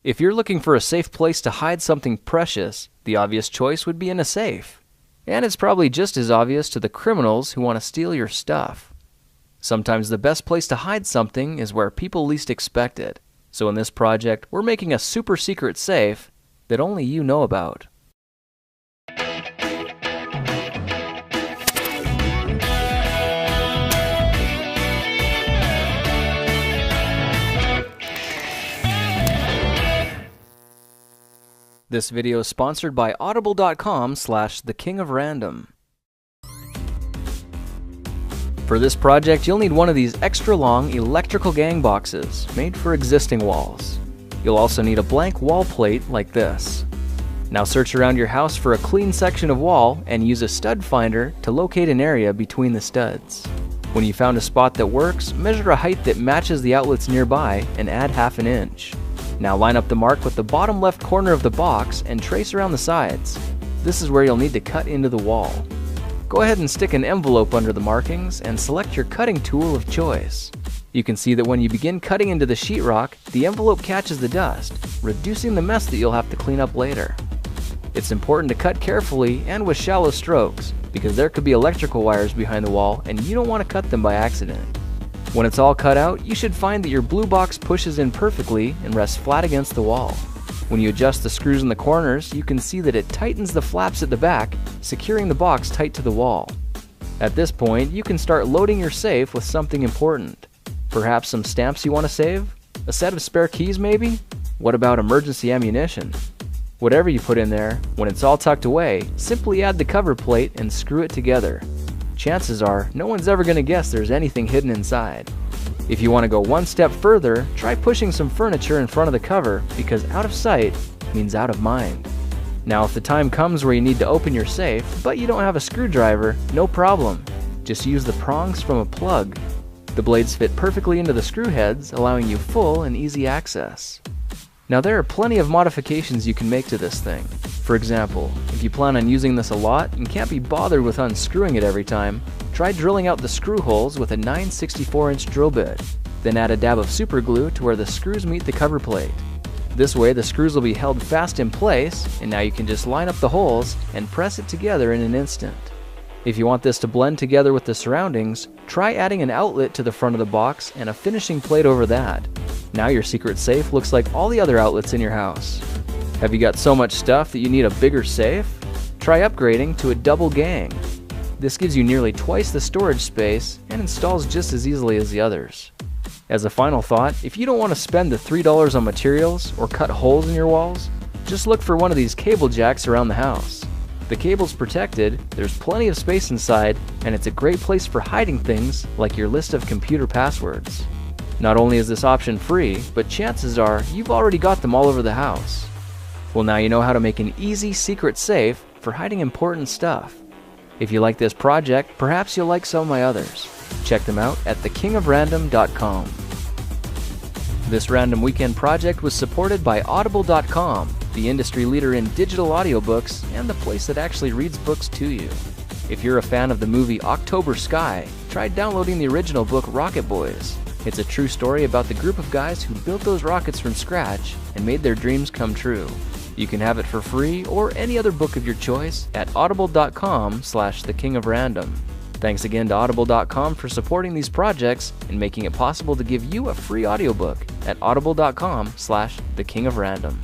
If you're looking for a safe place to hide something precious, the obvious choice would be in a safe. And it's probably just as obvious to the criminals who want to steal your stuff. Sometimes the best place to hide something is where people least expect it. So in this project, we're making a super secret safe that only you know about. This video is sponsored by audible.com/thekingofrandom. For this project, you'll need one of these extra long electrical gang boxes made for existing walls. You'll also need a blank wall plate like this. Now search around your house for a clean section of wall and use a stud finder to locate an area between the studs. When you found a spot that works, measure a height that matches the outlets nearby and add ½ inch. Now line up the mark with the bottom left corner of the box and trace around the sides. This is where you'll need to cut into the wall. Go ahead and stick an envelope under the markings and select your cutting tool of choice. You can see that when you begin cutting into the sheetrock, the envelope catches the dust, reducing the mess that you'll have to clean up later. It's important to cut carefully and with shallow strokes, because there could be electrical wires behind the wall and you don't want to cut them by accident. When it's all cut out, you should find that your blue box pushes in perfectly and rests flat against the wall. When you adjust the screws in the corners, you can see that it tightens the flaps at the back, securing the box tight to the wall. At this point, you can start loading your safe with something important. Perhaps some stamps you want to save? A set of spare keys maybe? What about emergency ammunition? Whatever you put in there, when it's all tucked away, simply add the cover plate and screw it together. Chances are, no one's ever going to guess there's anything hidden inside. If you want to go one step further, try pushing some furniture in front of the cover, because out of sight means out of mind. Now if the time comes where you need to open your safe, but you don't have a screwdriver, no problem. Just use the prongs from a plug. The blades fit perfectly into the screw heads, allowing you full and easy access. Now there are plenty of modifications you can make to this thing. For example, if you plan on using this a lot and can't be bothered with unscrewing it every time, try drilling out the screw holes with a 9/64" drill bit. Then add a dab of super glue to where the screws meet the cover plate. This way the screws will be held fast in place, and now you can just line up the holes and press it together in an instant. If you want this to blend together with the surroundings, try adding an outlet to the front of the box and a finishing plate over that. Now your secret safe looks like all the other outlets in your house. Have you got so much stuff that you need a bigger safe? Try upgrading to a double gang. This gives you nearly twice the storage space and installs just as easily as the others. As a final thought, if you don't want to spend the $3 on materials or cut holes in your walls, just look for one of these cable jacks around the house. The cable's protected, there's plenty of space inside, and it's a great place for hiding things like your list of computer passwords. Not only is this option free, but chances are you've already got them all over the house. Well, now you know how to make an easy secret safe for hiding important stuff. If you like this project, perhaps you'll like some of my others. Check them out at thekingofrandom.com. This Random Weekend project was supported by audible.com, the industry leader in digital audiobooks and the place that actually reads books to you. If you're a fan of the movie October Sky, try downloading the original book Rocket Boys. It's a true story about the group of guys who built those rockets from scratch and made their dreams come true. You can have it for free or any other book of your choice at audible.com/thekingofrandom. Thanks again to audible.com for supporting these projects and making it possible to give you a free audiobook at audible.com/thekingofrandom.